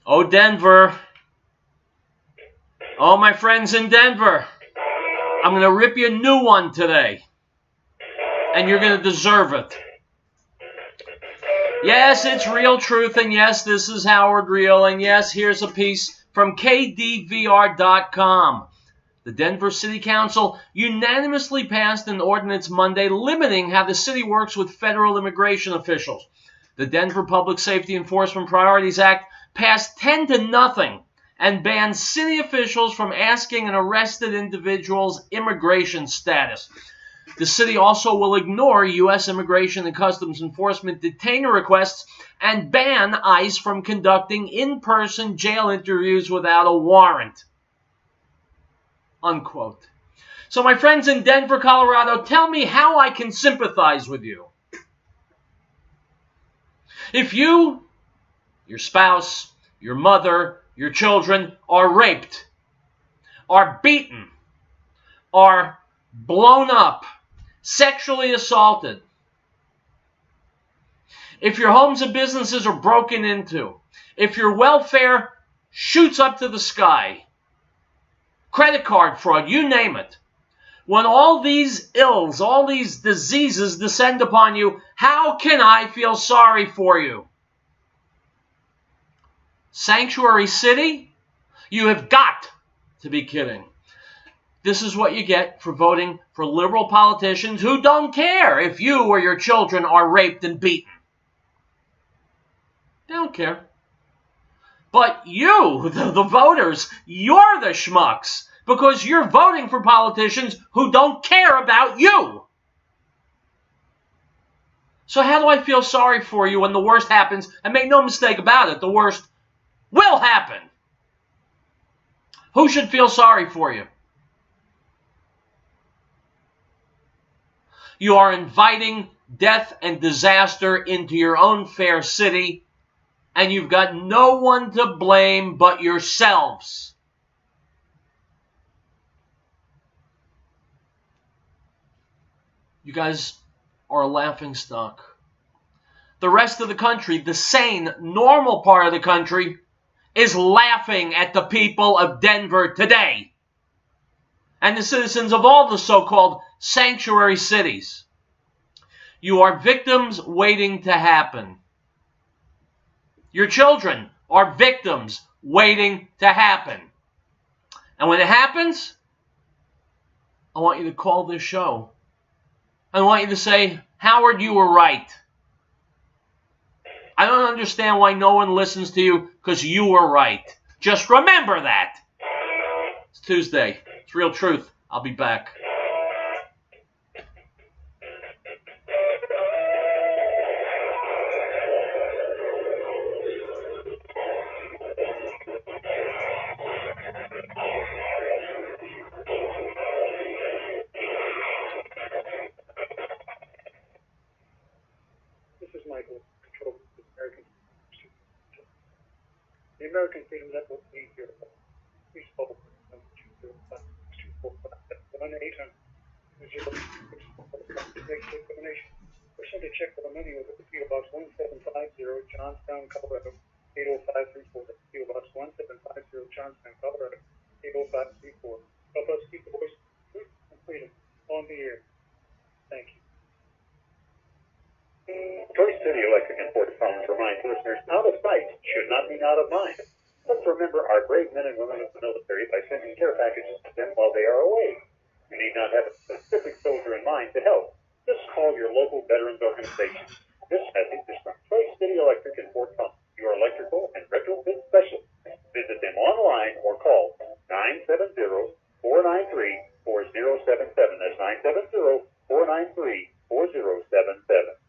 Oh, Denver. Oh, my friends in Denver. I'm going to rip you a new one today. And you're going to deserve it. Yes, it's Real Truth, and yes, this is Howard Riell, and yes, here's a piece from KDVR.com. The Denver City Council unanimously passed an ordinance Monday limiting how the city works with federal immigration officials. The Denver Public Safety Enforcement Priorities Act passed 10-0 and banned city officials from asking an arrested individual's immigration status. The city also will ignore U.S. Immigration and Customs Enforcement detainer requests and ban ICE from conducting in-person jail interviews without a warrant. Unquote. So my friends in Denver, Colorado, tell me how I can sympathize with you. If you, your spouse, your mother, your children are raped, are beaten, are blown up, sexually assaulted, if your homes and businesses are broken into, if your welfare shoots up to the sky, credit card fraud, you name it, when all these ills, all these diseases descend upon you, how can I feel sorry for you? Sanctuary city? You have got to be kidding. This is what you get for voting for liberal politicians who don't care if you or your children are raped and beaten. They don't care. But you, the voters, you're the schmucks because you're voting for politicians who don't care about you. So how do I feel sorry for you when the worst happens? And make no mistake about it, the worst will happen. Who should feel sorry for you? You are inviting death and disaster into your own fair city, and you've got no one to blame but yourselves. You guys are a laughingstock. The rest of the country, the sane, normal part of the country, is laughing at the people of Denver today and the citizens of all the so-called sanctuary cities. You are victims waiting to happen. Your children are victims waiting to happen. And when it happens, I want you to call this show. I want you to say, Howard, you were right. I don't understand why no one listens to you because you were right. Just remember that. It's Tuesday. It's Real Truth. I'll be back. The American Freedom Network needs your help. Please call 1-800-245-1800-646 or send a check for the money over to P.O. Box 1750, Johnstown, Colorado 80534. P.O. Box 1750, Johnstown, Colorado 80534. Help us keep the voice of truth and freedom on the air. Thank you. Choice City Electric and Fort Collins reminds listeners, out of sight should not mean out of mind. Let's remember our brave men and women of the military by sending care packages to them while they are away. You need not have a specific soldier in mind to help. Just call your local veterans organization. This message is from Choice City Electric in Fort Collins, your electrical and retrofit specialist. Visit them online or call 970-493-4077. That's 970-493-4077.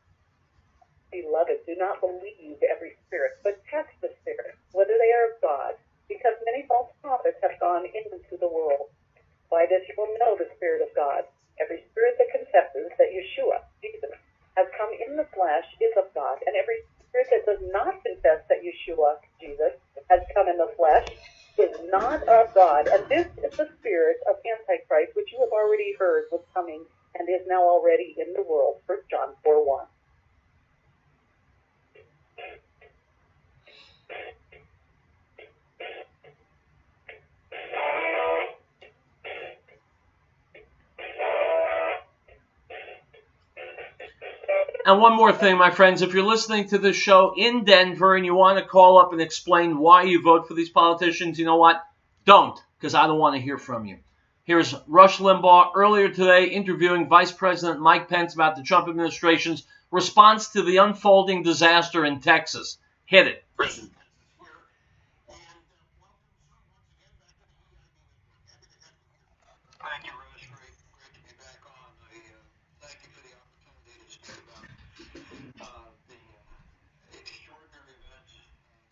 Beloved, do not believe every spirit, but test the spirits, whether they are of God, because many false prophets have gone into the world. By this you will know the Spirit of God. Every spirit that confesses that Yeshua, Jesus, has come in the flesh is of God, and every spirit that does not confess that Yeshua, Jesus, has come in the flesh is not of God. And this is the spirit of Antichrist, which you have already heard was coming and is now already in the world. 1 John 4:1. And one more thing, my friends, if you're listening to this show in Denver and you want to call up and explain why you vote for these politicians, you know what? Don't, because I don't want to hear from you. Here's Rush Limbaugh earlier today interviewing Vice President Mike Pence about the Trump administration's response to the unfolding disaster in Texas. Hit it. Thank you, Rush. Great to be back on. Thank you for the opportunity to speak about the extraordinary events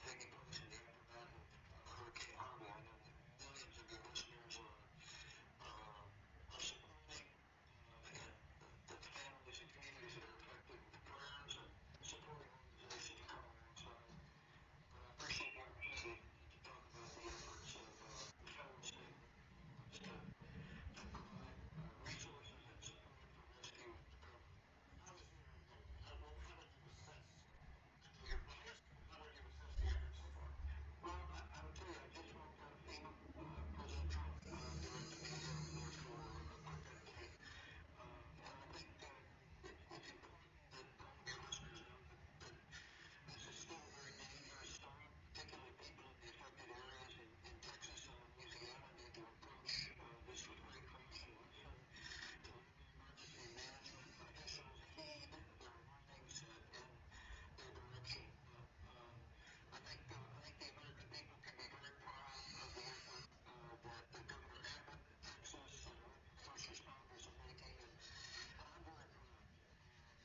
taking place in the aftermath of Hurricane Harvey. I know that millions of your listeners are supporting the families and communities that are affected with prayers and supporting organizations come alongside. But I appreciate the opportunity to talk about the efforts of federal, state, and local governments to provide resources and support for rescue and recovery. How would you assess your bias? How would you assess the effort so far? Well, I would tell you, I just walked out of FEMA. President Trump directed me to head over there for a quick update. And I think it's important that all of your listeners know that this is still a very dangerous storm, particularly people in the affected areas in Texas and Louisiana need to approach this with great caution. Listen to local emergency management officials, heed their warnings and their direction. I think the American people can be very proud of the effort that Governor Abbott, Texas, and local first responders are making, and I'm very proud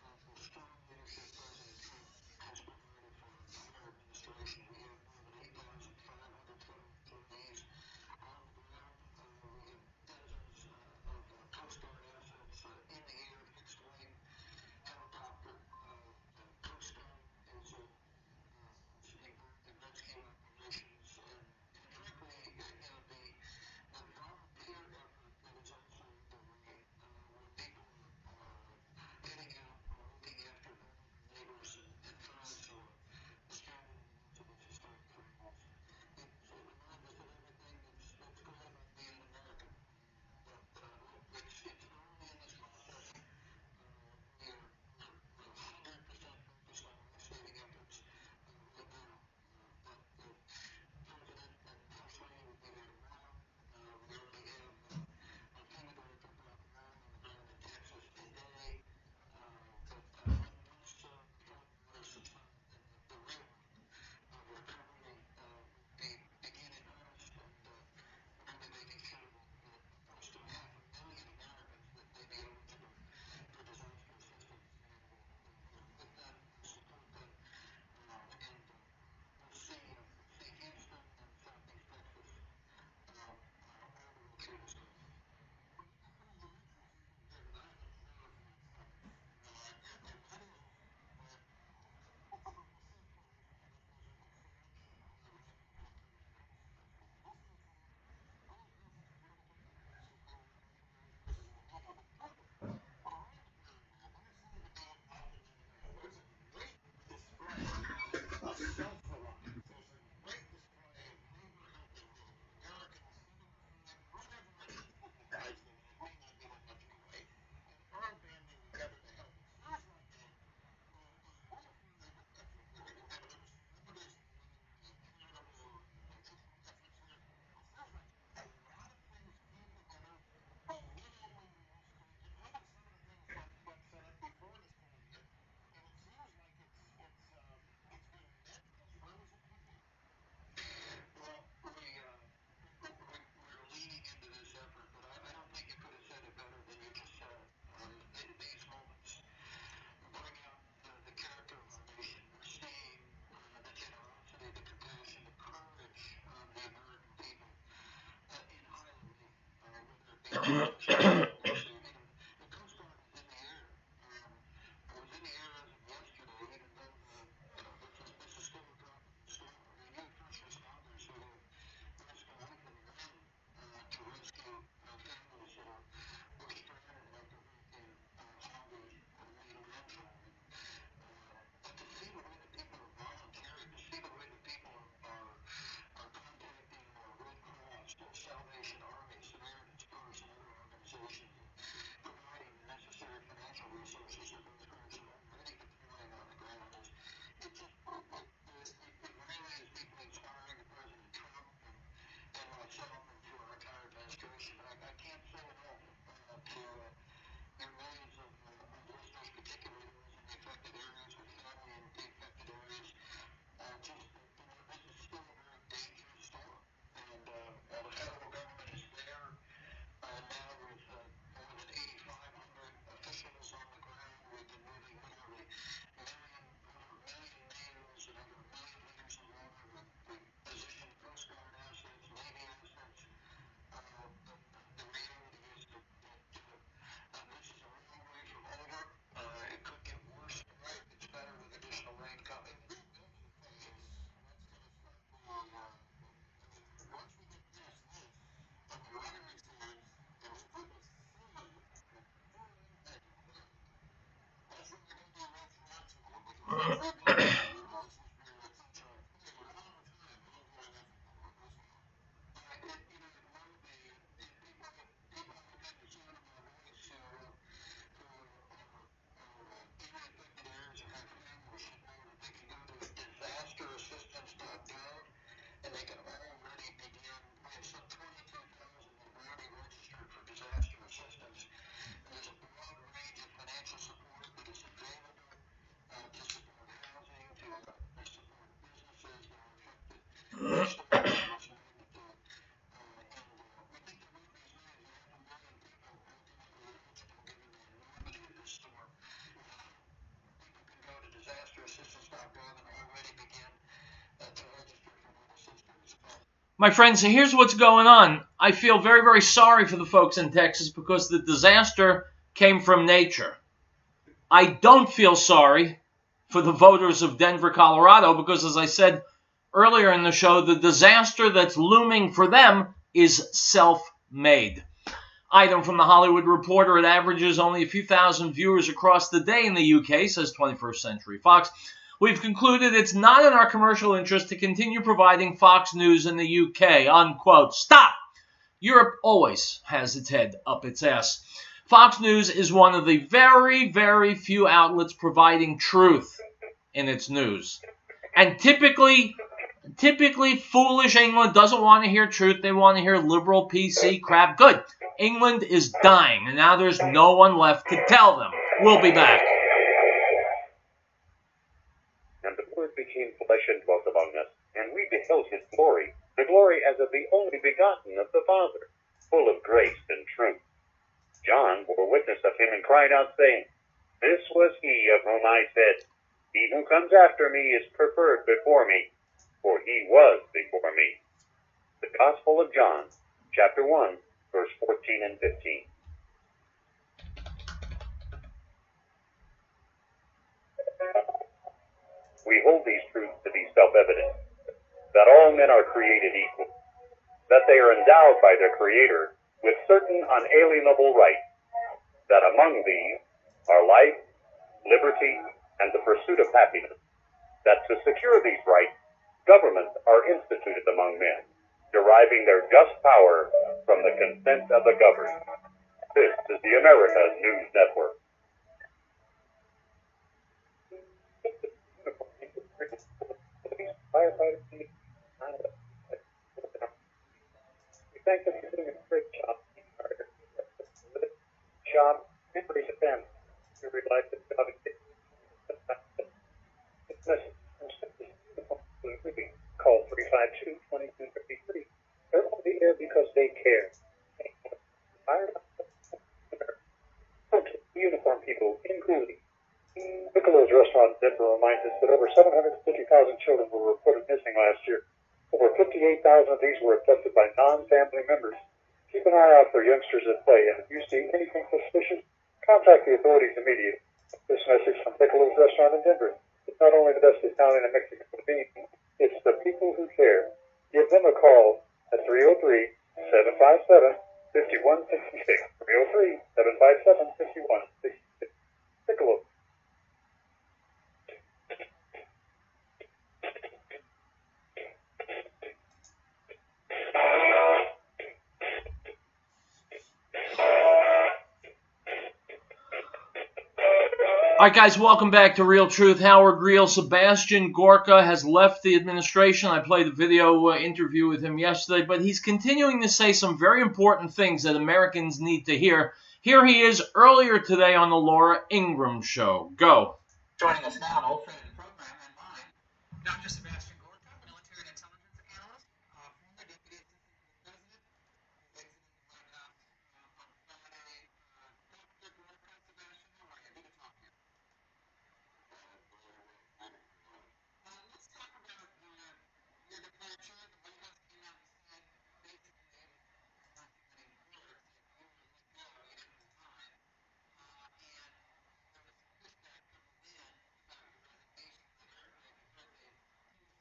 of the strong leadership President Trump has provided for our administration. We have more than 8,500 federal employees on the ground. We have dozens of Coast Guard assets in the air, fixed wing, helicopter. Coast Guard is involved in rescue operations, and frankly, the volunteer effort that is also underway, where people are getting out, looking after vulnerable neighbors and friends who are stranded in the midst of these historic crimes. It reminds us that everything that's great about being an American. But it's early in this process. We are 100% focused on life-saving efforts right now. But the President and First Lady will be there tomorrow. We already have our FEMA director, Bob Riell, on the ground in Texas today. But most important is the real work of recovery will be beginning in earnest, and we're going to be making sure that close to 500,000 Americans that may be eligible for disaster assistance will with them, will support them, and we'll see Houston and Southeast Texas all the way through this crisis. We're leaning into this effort, but I don't think you could have said it better than you just said. These moments bring out the character of our nation. We're seeing the generosity, the compassion, the courage of the American people in high relief, whether it be the Coast Guard is in the air. It was in the air as of yesterday, even though this is still a drop in the storm. I mean, you have first responders who have risked life and limb to rescue families that were stranded after Hurricane Harvey made landfall. But to see the way that people are volunteering, to see the way that people are contacting Red Cross, Salvation Army, Samaritan's Purse, and other organizations And they can already begin. We have some 22,000 that are already registered for disaster assistance. And there's a broad range of financial support that is available to support housing, to support businesses that are affected based on what's happening. And we think there will be as many as 500,000 people ultimately eligible given the enormity of this storm. People can go to disasterassistance.gov and already begin to register for what assistance. My friends, here's what's going on. I feel very, very sorry for the folks in Texas because the disaster came from nature. I don't feel sorry for the voters of Denver, Colorado, because as I said earlier in the show, the disaster that's looming for them is self-made. Item from the Hollywood Reporter: it averages only a few thousand viewers across the day in the UK, says 21st Century Fox. We've concluded it's not in our commercial interest to continue providing Fox News in the UK, unquote. Stop! Europe always has its head up its ass. Fox News is one of the very, very few outlets providing truth in its news. And typically, foolish England doesn't want to hear truth. They want to hear liberal PC crap. Good. England is dying, and now there's no one left to tell them. We'll be back. And the Word became flesh and dwelt among us, and we beheld his glory, the glory as of the only begotten of the Father, full of grace and truth. John bore witness of him and cried out, saying, This was he of whom I said, He who comes after me is preferred before me, for he was before me. The Gospel of John, chapter 1, verse 14 and 15. We hold these truths to be self-evident, that all men are created equal, that they are endowed by their Creator with certain unalienable rights, that among these are life, liberty, and the pursuit of happiness, that to secure these rights, governments are instituted among men, deriving their just power from the consent of the governed. This is the America News Network. Firefighters, we thank them for doing a great job. Job, memories of them. We realize that job is call 352-2253. They're on the air because they care. Uniform people, including Piccolo's restaurant in Denver reminds us that over 750,000 children were reported missing last year. Over 58,000 of these were abducted by non-family members. Keep an eye out for youngsters at play, and if you see anything suspicious, contact the authorities immediately. This message from Piccolo's restaurant in Denver. It's not only the best Italian and Mexican cuisine, it's the people who care. Give them a call at 303-757-5166. 303-757-5166. Piccolo. All right, guys, welcome back to Real Truth. Howard Riell. Sebastian Gorka has left the administration. I played a video interview with him yesterday, but he's continuing to say some very important things that Americans need to hear. Here he is earlier today on the Laura Ingraham Show. Go. Joining us now, an old friend of the program and mine, Dr. Sebastian Gorka, military and intelligence analyst, former deputy assistant to the president, exited the White House on Friday. Dr. Gorka, Sebastian, how are you? Good to talk to you. Let's talk about your departure. The White House came out and said, basically, not too many words, that you were let go, you didn't resign. And there was some pushback from within about your resignation letter. You've heard the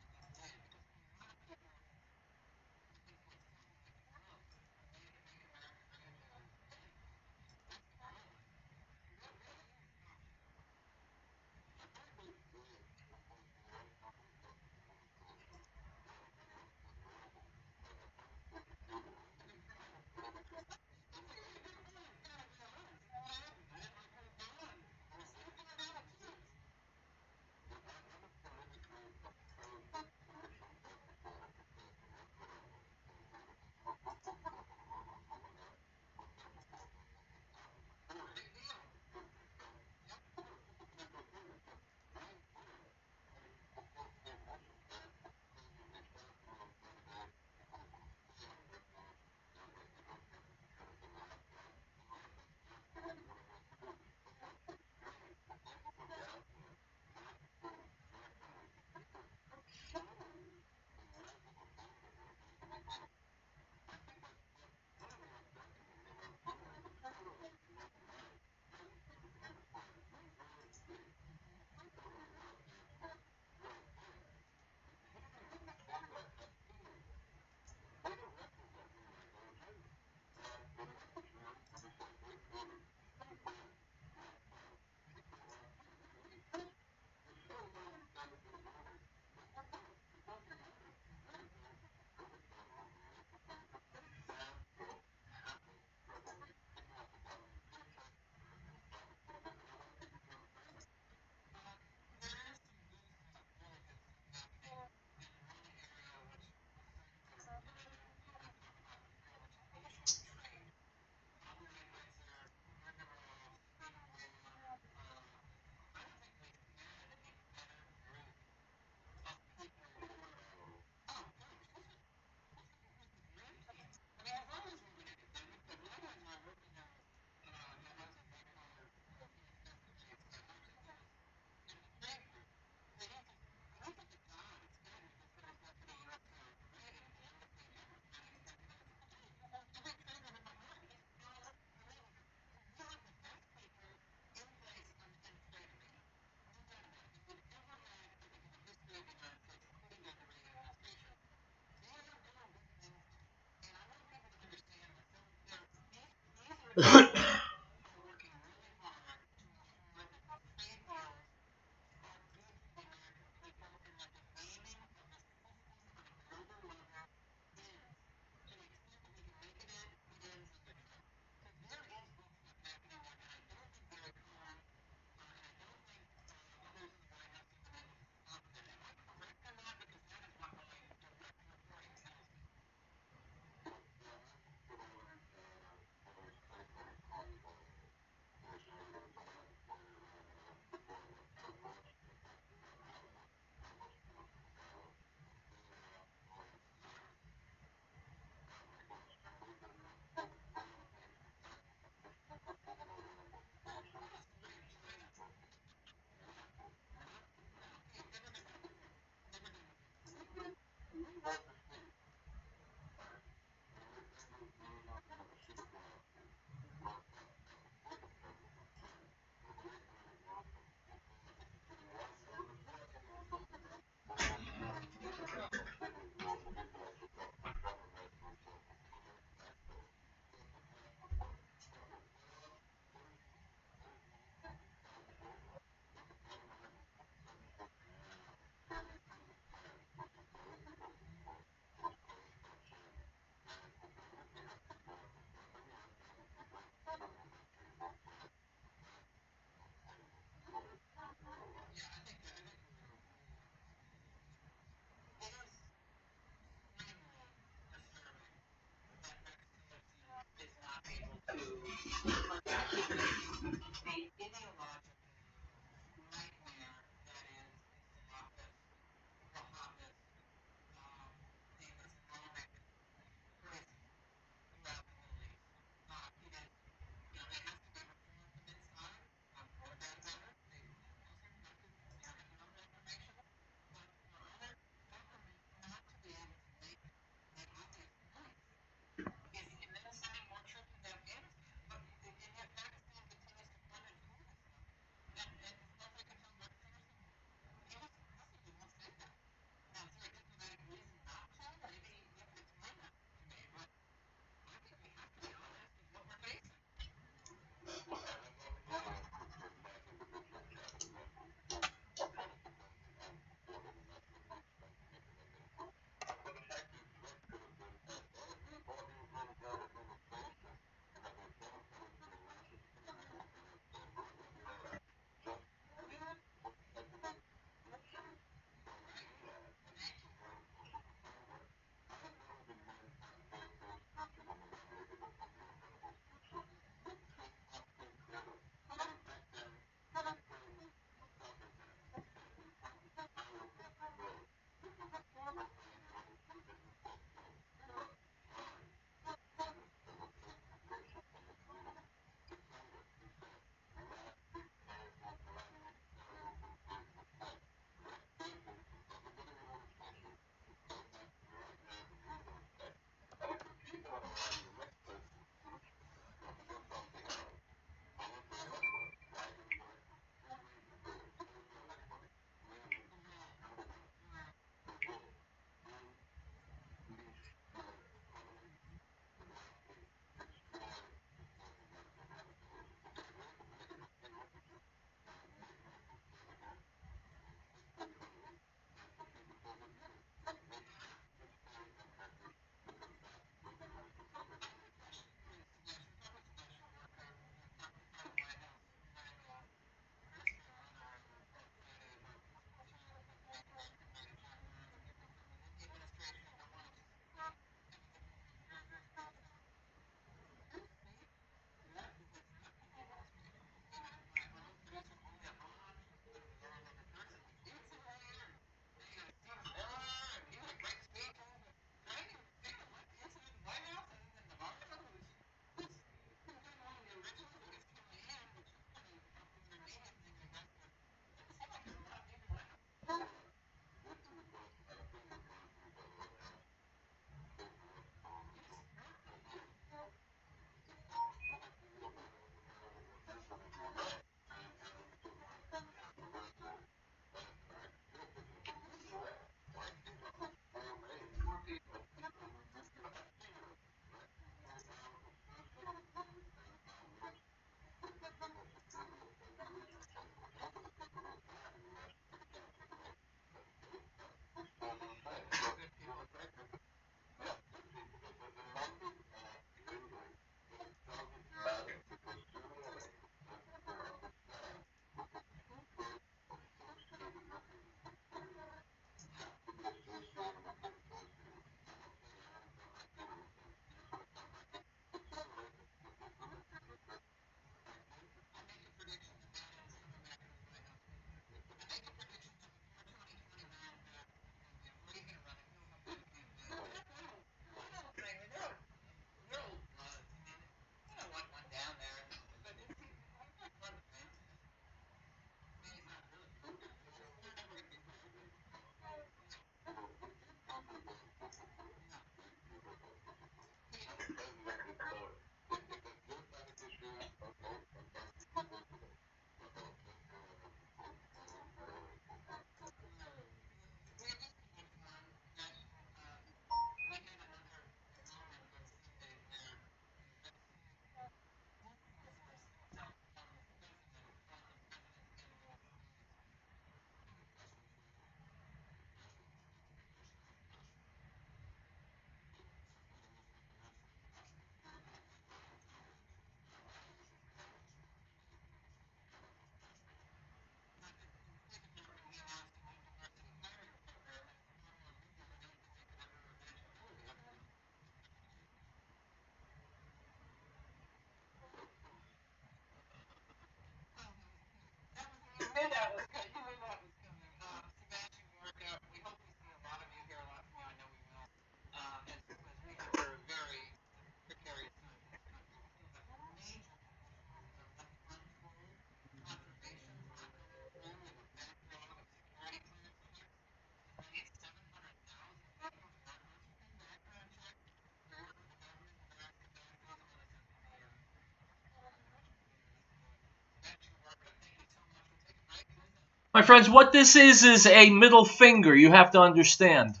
My friends, what this is a middle finger, you have to understand.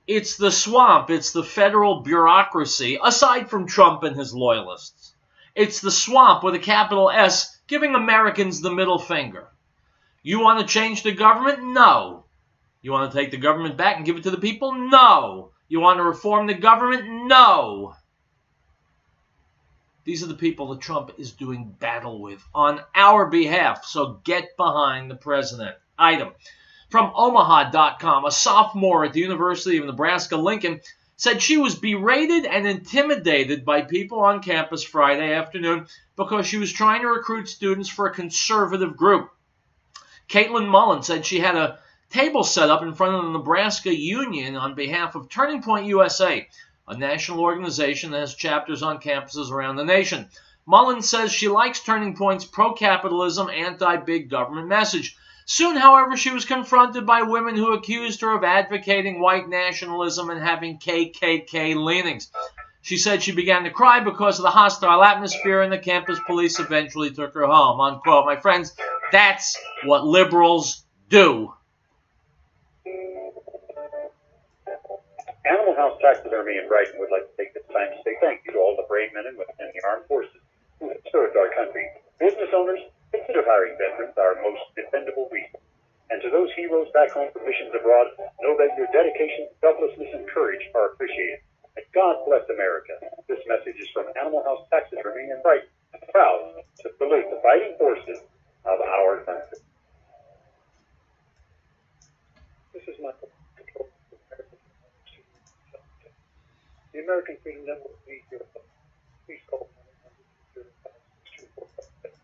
It's the swamp, it's the federal bureaucracy, aside from Trump and his loyalists. It's the swamp with a capital S giving Americans the middle finger. You want to change the government? No. You want to take the government back and give it to the people? No. You want to reform the government? No. These are the people that Trump is doing battle with on our behalf. So get behind the president. Item. From Omaha.com, a sophomore at the University of Nebraska-Lincoln said she was berated and intimidated by people on campus Friday afternoon because she was trying to recruit students for a conservative group. Caitlin Mullen said she had a table set up in front of the Nebraska Union on behalf of Turning Point USA, a national organization that has chapters on campuses around the nation. Mullen says she likes Turning Point's pro-capitalism, anti-big government message. Soon, however, she was confronted by women who accused her of advocating white nationalism and having KKK leanings. She said she began to cry because of the hostile atmosphere, and the campus police eventually took her home, unquote. My friends, that's what liberals do. Animal House Taxidermy in Brighton would like to take this time to say thank you to all the brave men and women in the armed forces who have served our country. Business owners, consider hiring veterans, our most dependable resource. And to those heroes back home for missions abroad, know that your dedication, selflessness, and courage are appreciated. And God bless America. This message is from Animal House Taxidermy in Brighton, proud to salute the fighting forces of our country. This is Michael. The American Freedom Network needs your help. Please call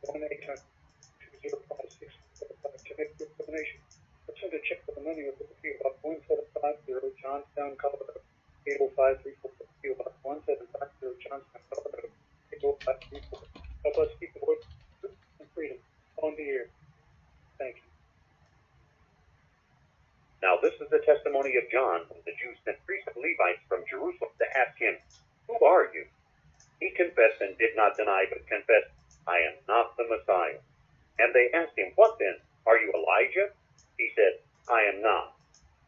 1-800-205-645 to make your donation. Or send a check for the money of the PO Box 1750, Johnstown, Colorado. 80534. PO Box 1750, Johnstown, Colorado. 80534. Help us keep the voice of truth and freedom on the air. Thank you. Now this is the testimony of John, when the Jews sent priests and Levites from Jerusalem to ask him, "Who are you?" He confessed and did not deny, but confessed, "I am not the Messiah." And they asked him, "What then? Are you Elijah?" He said, "I am not."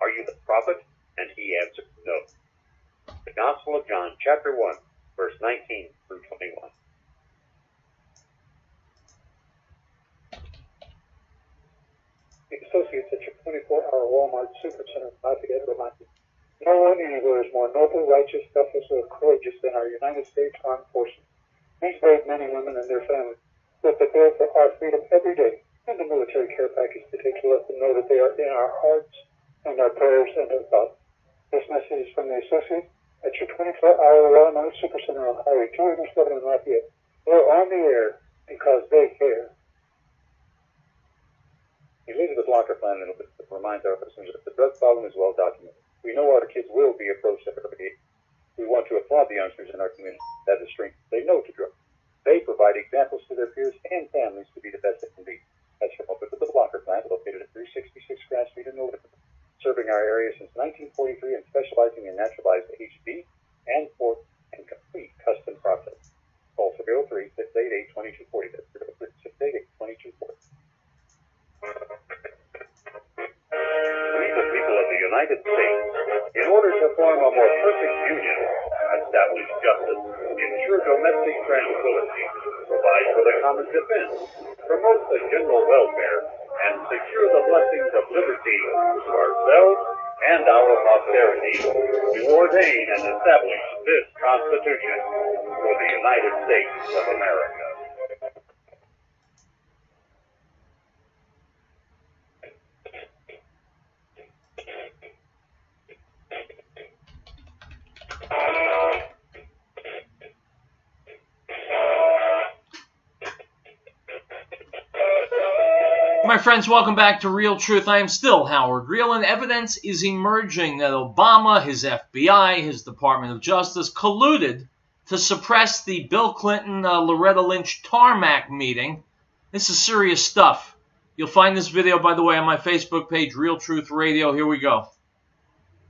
"Are you the prophet?" And he answered, "No." The Gospel of John, chapter 1, verse 19 through 21. The associates at your 24-hour Walmart Supercenter Lafayette remind you, no one anywhere is more noble, righteous, selfless, or courageous than our United States Armed Forces. These brave men and women and their families live the bill for our freedom every day, and the military care package today to let them know that they are in our hearts and our prayers and our thoughts. This message is from the associates at your 24-hour Walmart Supercenter on Highway 207 in Lafayette. They're on the air because they care. Elizabeth Locker Plan reminds our listeners that the drug problem is well documented. We know our kids will be approached at early age. We want to applaud the youngsters in our community that have the strength to say no to drugs. They provide examples to their peers and families to be the best they can be. That's from Elizabeth Locker Plant, located at 366 Grass Street in Norwood, serving our area since 1943 and specializing in naturalized HB and pork and complete custom process. Call 303-688-2240. That's 303-688-2240. We, the people of the United States, in order to form a more perfect union, establish justice, ensure domestic tranquility, provide for the common defense, promote the general welfare, and secure the blessings of liberty to ourselves and our posterity, to ordain and establish this Constitution for the United States of America. My friends, welcome back to Real Truth. I am still Howard Riell, and evidence is emerging that Obama, his FBI, his Department of Justice colluded to suppress the Bill Clinton, Loretta Lynch tarmac meeting. This is serious stuff. You'll find this video, by the way, on my Facebook page, Real Truth Radio. Here we go.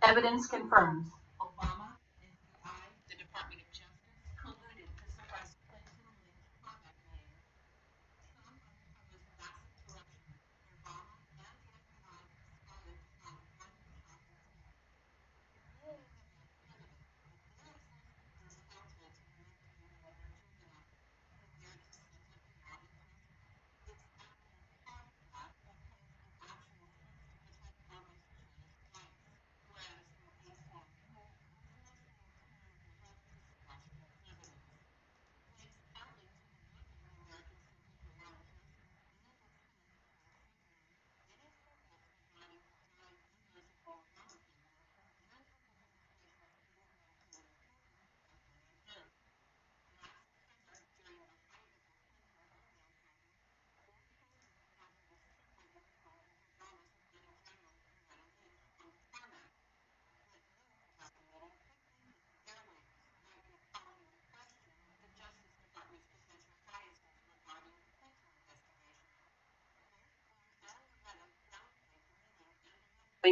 Evidence confirms Obama, FBI, the Department of Justice colluded to suppress Clinton Lynch tarmac meeting. Some of the proposed massive corruption Obama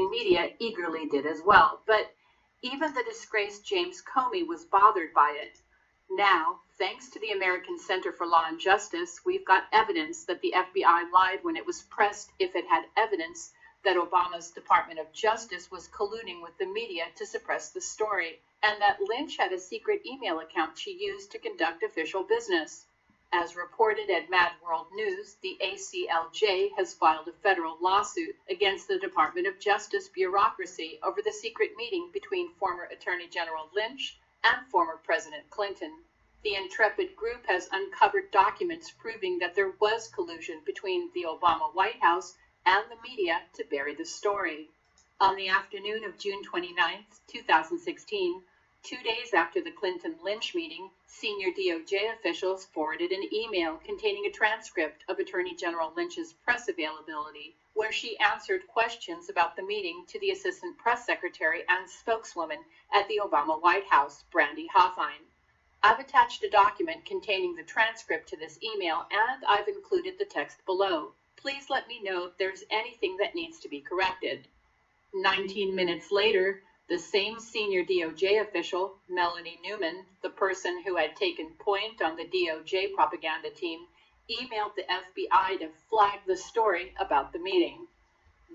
media eagerly did as well, but even the disgraced James Comey was bothered by it. Now, thanks to the American Center for Law and Justice, we've got evidence that the FBI lied when it was pressed if it had evidence that Obama's Department of Justice was colluding with the media to suppress the story, and that Lynch had a secret email account she used to conduct official business. As reported at Mad World News, the ACLJ has filed a federal lawsuit against the Department of Justice bureaucracy over the secret meeting between former Attorney General Lynch and former President Clinton. The Intrepid Group has uncovered documents proving that there was collusion between the Obama White House and the media to bury the story. On the afternoon of June 29, 2016, 2 days after the Clinton-Lynch meeting, senior DOJ officials forwarded an email containing a transcript of Attorney General Lynch's press availability, where she answered questions about the meeting to the Assistant Press Secretary and spokeswoman at the Obama White House, Brandy Hofheim. I've attached a document containing the transcript to this email, and I've included the text below. Please let me know if there's anything that needs to be corrected. 19 minutes later, the same senior DOJ official, Melanie Newman, the person who had taken point on the DOJ propaganda team, emailed the FBI to flag the story about the meeting.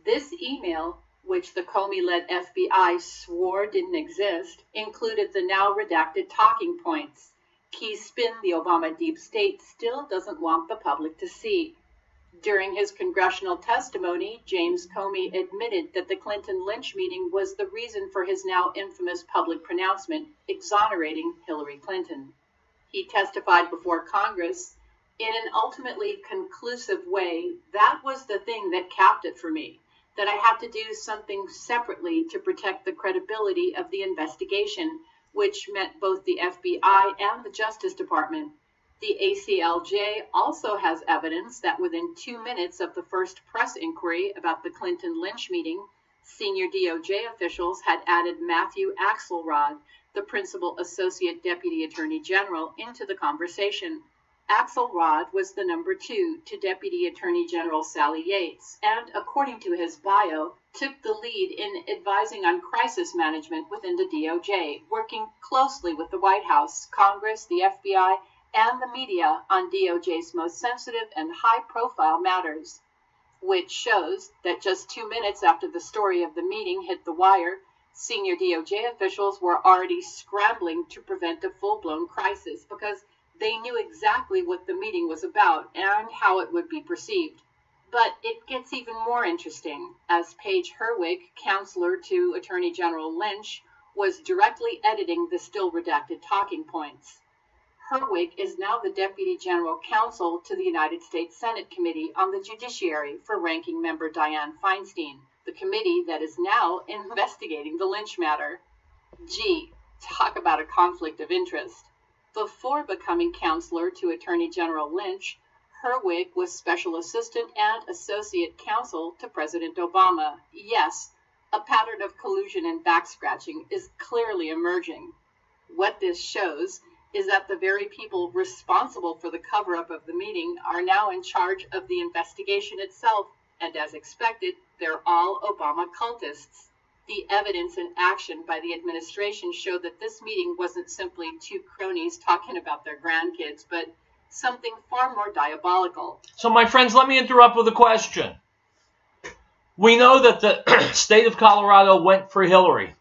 This email, which the Comey-led FBI swore didn't exist, included the now redacted talking points, key spin the Obama deep state still doesn't want the public to see. During his congressional testimony, James Comey admitted that the Clinton-Lynch meeting was the reason for his now infamous public pronouncement exonerating Hillary Clinton. He testified before Congress, in an ultimately conclusive way, that was the thing that capped it for me, that I had to do something separately to protect the credibility of the investigation, which meant both the FBI and the Justice Department. The ACLJ also has evidence that within 2 minutes of the first press inquiry about the Clinton-Lynch meeting, senior DOJ officials had added Matthew Axelrod, the Principal Associate Deputy Attorney General, into the conversation. Axelrod was the number 2 to Deputy Attorney General Sally Yates, and according to his bio, took the lead in advising on crisis management within the DOJ, working closely with the White House, Congress, the FBI, and the media on DOJ's most sensitive and high-profile matters, which shows that just 2 minutes after the story of the meeting hit the wire, senior DOJ officials were already scrambling to prevent a full-blown crisis because they knew exactly what the meeting was about and how it would be perceived. But it gets even more interesting, as Paige Herwig, counselor to Attorney General Lynch, was directly editing the still-redacted talking points. Herwig is now the Deputy General Counsel to the United States Senate Committee on the Judiciary for Ranking Member Dianne Feinstein, the committee that is now investigating the Lynch matter. Gee, talk about a conflict of interest. Before becoming counselor to Attorney General Lynch, Herwig was Special Assistant and Associate Counsel to President Obama. Yes, a pattern of collusion and back-scratching is clearly emerging. What this shows is that the very people responsible for the cover-up of the meeting are now in charge of the investigation itself, and as expected, they're all Obama cultists. The evidence and action by the administration show that this meeting wasn't simply 2 cronies talking about their grandkids, but something far more diabolical. So, my friends, let me interrupt with a question. We know that the state of Colorado went for Hillary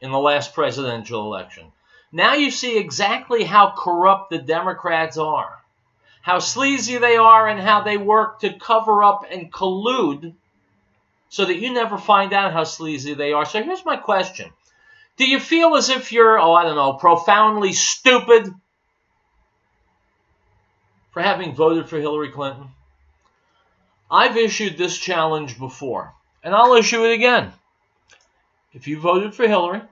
in the last presidential election. Now you see exactly how corrupt the Democrats are, how sleazy they are, and how they work to cover up and collude so that you never find out how sleazy they are. So here's my question. Do you feel as if you're, profoundly stupid for having voted for Hillary Clinton? I've issued this challenge before, and I'll issue it again. If you voted for Hillary,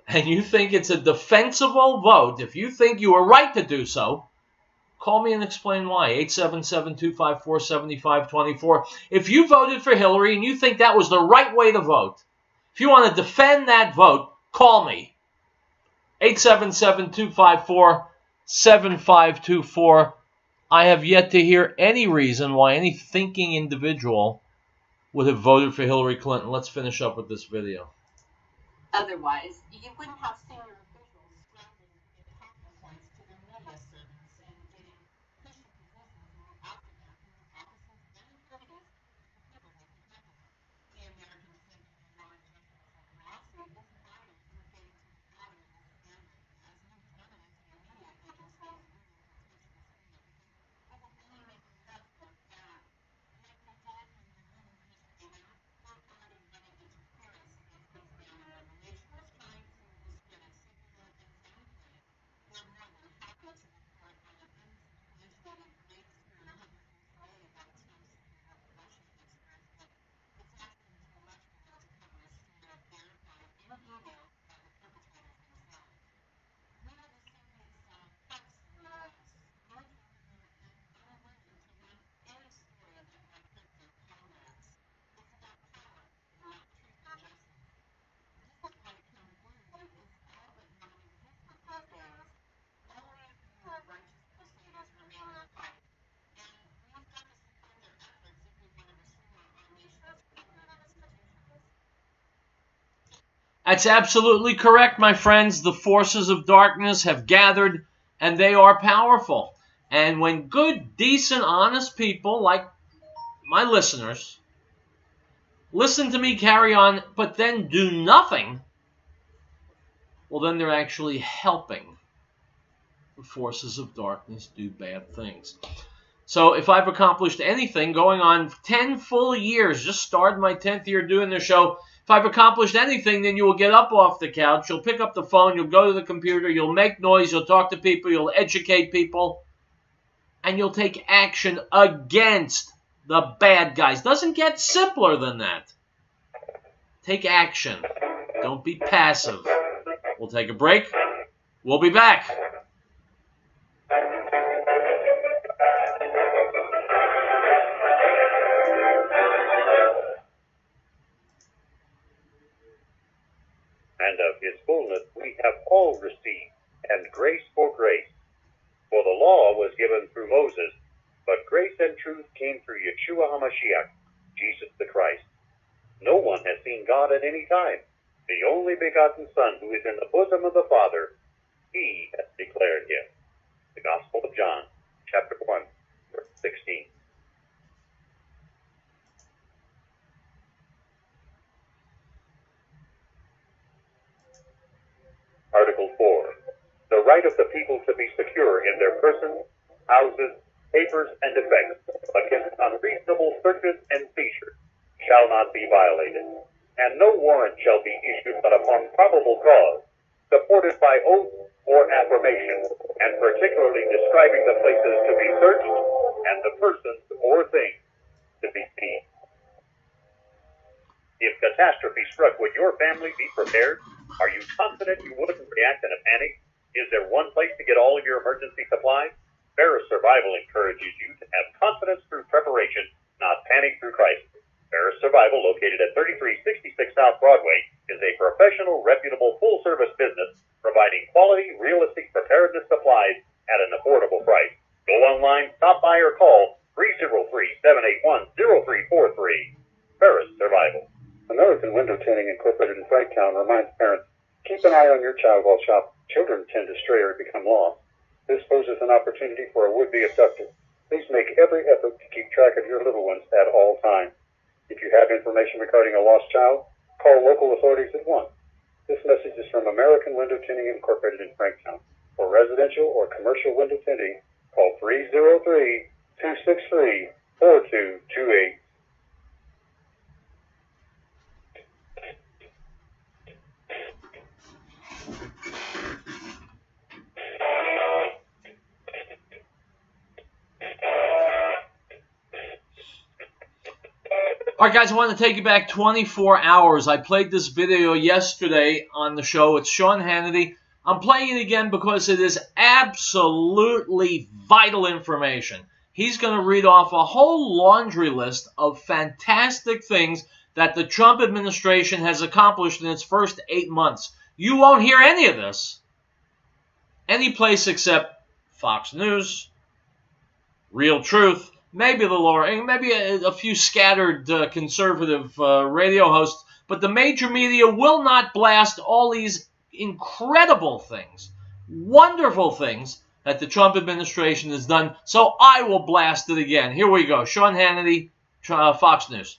and you think it's a defensible vote, if you think you were right to do so, call me and explain why. 877-254-7524. If you voted for Hillary and you think that was the right way to vote, if you want to defend that vote, call me. 877-254-7524. I have yet to hear any reason why any thinking individual would have voted for Hillary Clinton. Let's finish up with this video. Otherwise, you wouldn't have senior officials scrambling to get talking points to their media servants and getting cushy positions more often after offices and parties to cover what could happen. The American Center for Law and Justice lawsuit is fighting for getting to the bottom of this scandal, as new prominent media agencies moving to touch the screen. It will only make it look like that. Like they did when the woman detainer, third-party money interference in Pennsylvania nomination was trying to discredit Civil and downplay. We're more than happy to report on an unsubstantiated latest rumor that's made about Trump's Russia concerns, but it's asking too much for us to cover a story verified in email by the perpetrators themselves. We have a serious facts laws, much earlier and unwilling to run any story that might hurt their comrades. It's about power, not truth and justice. This is why accountability is all but non-existent these days. Only a few righteous crusaders remain in the fight. And we've got to support their efforts if we want to restore our nation's permanent institutions. That's absolutely correct, my friends. The forces of darkness have gathered, and they are powerful. And when good, decent, honest people like my listeners listen to me carry on, but then do nothing, well, then they're actually helping the forces of darkness do bad things. So if I've accomplished anything, going on 10 full years, just started my 10th year doing the show, if I've accomplished anything, then you will get up off the couch, you'll pick up the phone, you'll go to the computer, you'll make noise, you'll talk to people, you'll educate people, and you'll take action against the bad guys. Doesn't get simpler than that. Take action. Don't be passive. We'll take a break. We'll be back. And of his fullness we have all received, and grace for grace. For the law was given through Moses, but grace and truth came through Yeshua HaMashiach, Jesus the Christ. No one has seen God at any time. The only begotten Son, who is in the bosom of the Father, he has declared him. The Gospel of John, chapter 1, verse 16. Article 4. The right of the people to be secure in their persons, houses, papers, and effects against unreasonable searches and seizures shall not be violated, and no warrant shall be issued but upon probable cause, supported by oath or affirmation, and particularly describing the places to be searched and the persons or things to be seized. If catastrophe struck, would your family be prepared? Are you confident you wouldn't react in a panic? Is there one place to get all of your emergency supplies? Ferris Survival encourages you to have confidence through preparation, not panic through crisis. Ferris Survival, located at 3366 South Broadway, is a professional, reputable, full-service business providing quality, realistic preparedness supplies at an affordable price. Go online, stop by, or call 303-781-0343. Ferris Survival. American Window Tinting Incorporated in Franktown reminds parents, keep an eye on your child while shopping. Children tend to stray or become lost. This poses an opportunity for a would-be abductor. Please make every effort to keep track of your little ones at all times. If you have information regarding a lost child, call local authorities at once. This message is from American Window Tinting Incorporated in Franktown. For residential or commercial window tinting, call 303-263-4228. All right, guys, I want to take you back 24 hours. I played this video yesterday on the show. It's Sean Hannity. I'm playing it again because it is absolutely vital information. He's going to read off a whole laundry list of fantastic things that the Trump administration has accomplished in its first 8 months. You won't hear any of this any place except Fox News, Real Truth, maybe the lower, and maybe a few scattered conservative radio hosts, but the major media will not blast all these incredible things, wonderful things that the Trump administration has done. So I will blast it again. Here we go. Sean Hannity, Fox News.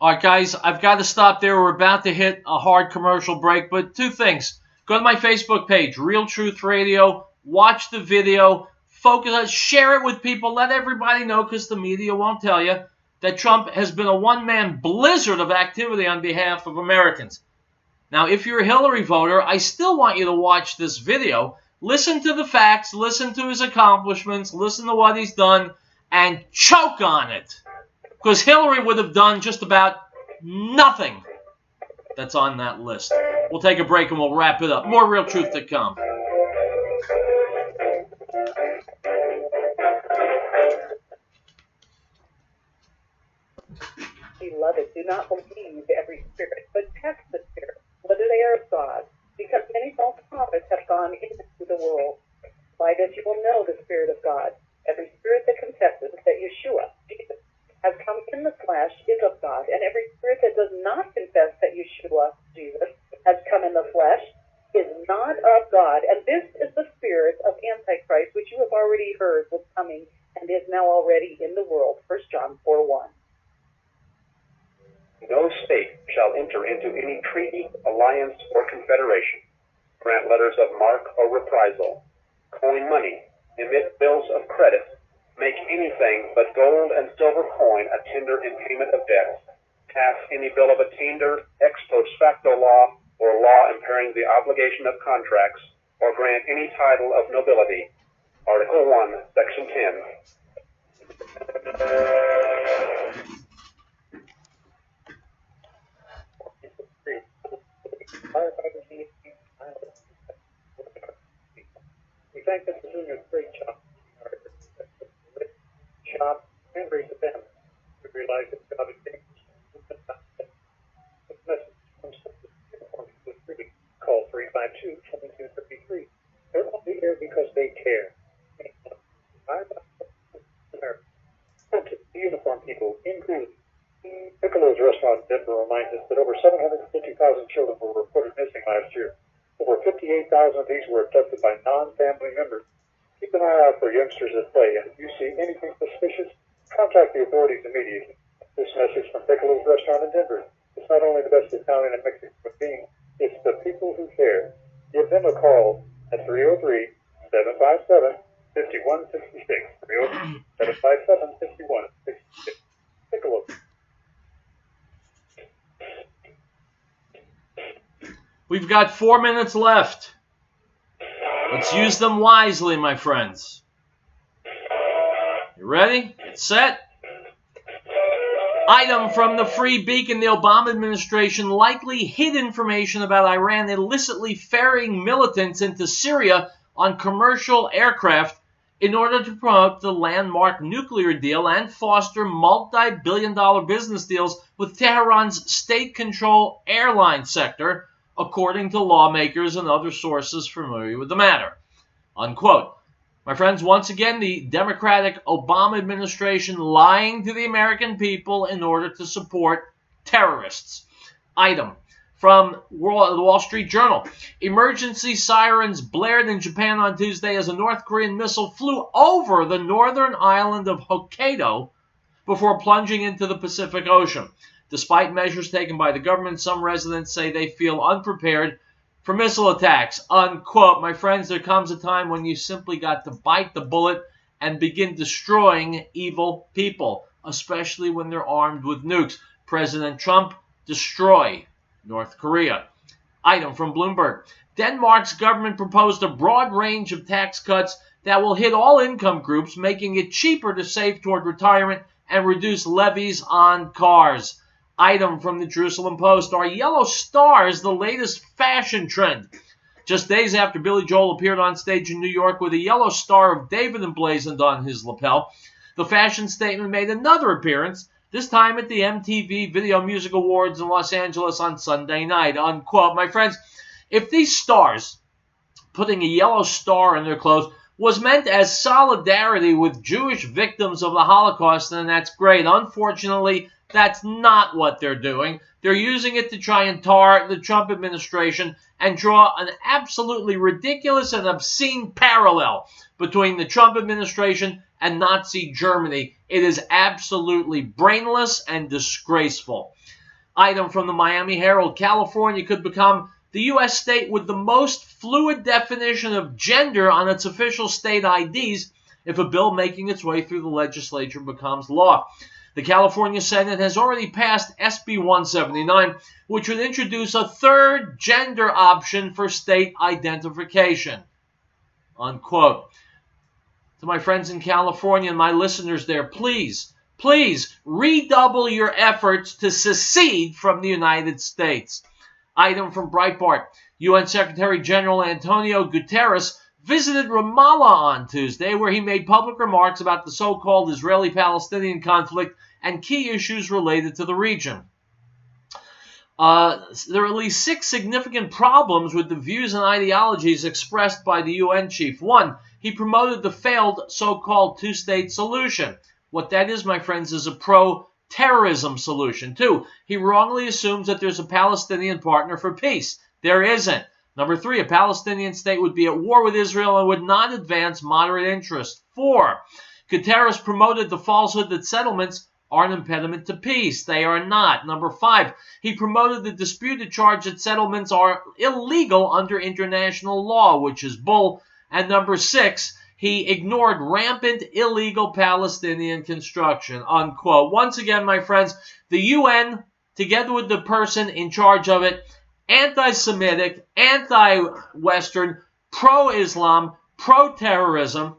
All right, guys, I've got to stop there. We're about to hit a hard commercial break, but two things. Go to my Facebook page, Real Truth Radio. Watch the video. Focus on, share it with people. Let everybody know, because the media won't tell you, that Trump has been a one-man blizzard of activity on behalf of Americans. Now, if you're a Hillary voter, I still want you to watch this video. Listen to the facts. Listen to his accomplishments. Listen to what he's done. And choke on it. Because Hillary would have done just about nothing that's on that list. We'll take a break and we'll wrap it up. More Real Truth to come. Beloved, do not believe every spirit, but test the spirits, whether they are of God, because many false prophets have gone into the world. By this you will know the Spirit of God. Every spirit that confesses that Yeshua, Jesus, has come in the flesh is of God, and every spirit that does not confess that Yeshua, Jesus, has come in the flesh is not of God. And this is the spirit of Antichrist, which you have already heard was coming and is now already in the world. 1 John 4:1. No state shall enter into any treaty, alliance, or confederation, grant letters of marque or reprisal, coin money, emit bills of credit, make anything but gold and silver coin a tender in payment of debts, pass any bill of attainder, ex post facto law, or law impairing the obligation of contracts, or grant any title of nobility. Article 1, Section 10. We thank them for doing a great job. Shop and raise a family. We realize that God is dangerous. This message comes from the free. Call 352-2233. They're on the air because they care. The uniform people, including Piccolo's restaurant in Denver, reminds us that over 750,000 children were reported missing last year. Over 58,000 of these were abducted by non-family members. Keep an eye out for youngsters at play, and if you see anything suspicious, contact the authorities immediately. This message from Piccolo's restaurant in Denver. It's not only the best Italian and Mexican cuisine, it's the people who care. Give them a call at 303-757-5166. 303-757-5166. Piccolo. We've got 4 minutes left. Let's use them wisely, my friends. You ready? Get set. Item from the Free Beacon: the Obama administration likely hid information about Iran illicitly ferrying militants into Syria on commercial aircraft in order to promote the landmark nuclear deal and foster multi-billion-dollar business deals with Tehran's state-controlled airline sector, according to lawmakers and other sources familiar with the matter. Unquote. My friends, once again, the Democratic Obama administration lying to the American people in order to support terrorists. Item from the Wall Street Journal. Emergency sirens blared in Japan on Tuesday as a North Korean missile flew over the northern island of Hokkaido before plunging into the Pacific Ocean. Despite measures taken by the government, some residents say they feel unprepared for missile attacks. Unquote. My friends, there comes a time when you simply got to bite the bullet and begin destroying evil people, especially when they're armed with nukes. President Trump, destroy North Korea. Item from Bloomberg. Denmark's government proposed a broad range of tax cuts that will hit all income groups, making it cheaper to save toward retirement and reduce levies on cars. Item from the Jerusalem Post. Are yellow stars the latest fashion trend? Just days after Billy Joel appeared on stage in New York with a yellow Star of David emblazoned on his lapel, the fashion statement made another appearance, this time at the MTV Video Music Awards in Los Angeles on Sunday night. Unquote. My friends, if these stars, putting a yellow star in their clothes, was meant as solidarity with Jewish victims of the Holocaust, then that's great. Unfortunately, that's not what they're doing. They're using it to try and tar the Trump administration and draw an absolutely ridiculous and obscene parallel between the Trump administration and Nazi Germany. It is absolutely brainless and disgraceful. Item from the Miami Herald: California could become the U.S. state with the most fluid definition of gender on its official state IDs if a bill making its way through the legislature becomes law. The California Senate has already passed SB 179, which would introduce a third gender option for state identification. Unquote. To my friends in California and my listeners there, please redouble your efforts to secede from the United States. Item from Breitbart: UN Secretary General Antonio Guterres visited Ramallah on Tuesday, where he made public remarks about the so-called Israeli-Palestinian conflict and key issues related to the region. There are at least 6 significant problems with the views and ideologies expressed by the UN chief. 1, he promoted the failed so-called two-state solution. What that is, my friends, is a pro-terrorism solution. 2, he wrongly assumes that there's a Palestinian partner for peace. There isn't. Number 3, a Palestinian state would be at war with Israel and would not advance moderate interests. 4, Guterres promoted the falsehood that settlements are an impediment to peace. They are not. Number 5, he promoted the disputed charge that settlements are illegal under international law, which is bull. And number 6, he ignored rampant illegal Palestinian construction. Unquote. Once again, my friends, the UN, together with the person in charge of it, anti-Semitic, anti-Western, pro-Islam, pro-terrorism.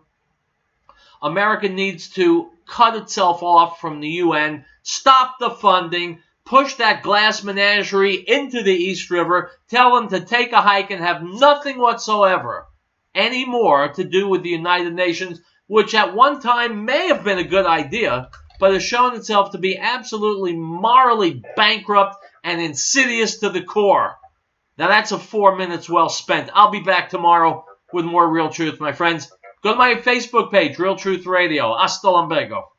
America needs to cut itself off from the UN, stop the funding, push that glass menagerie into the East River, tell them to take a hike and have nothing whatsoever anymore to do with the United Nations, which at one time may have been a good idea, but has shown itself to be absolutely morally bankrupt and insidious to the core. Now that's a 4 minutes well spent. I'll be back tomorrow with more Real Truth, my friends. Go to my Facebook page, Real Truth Radio. Hasta luego.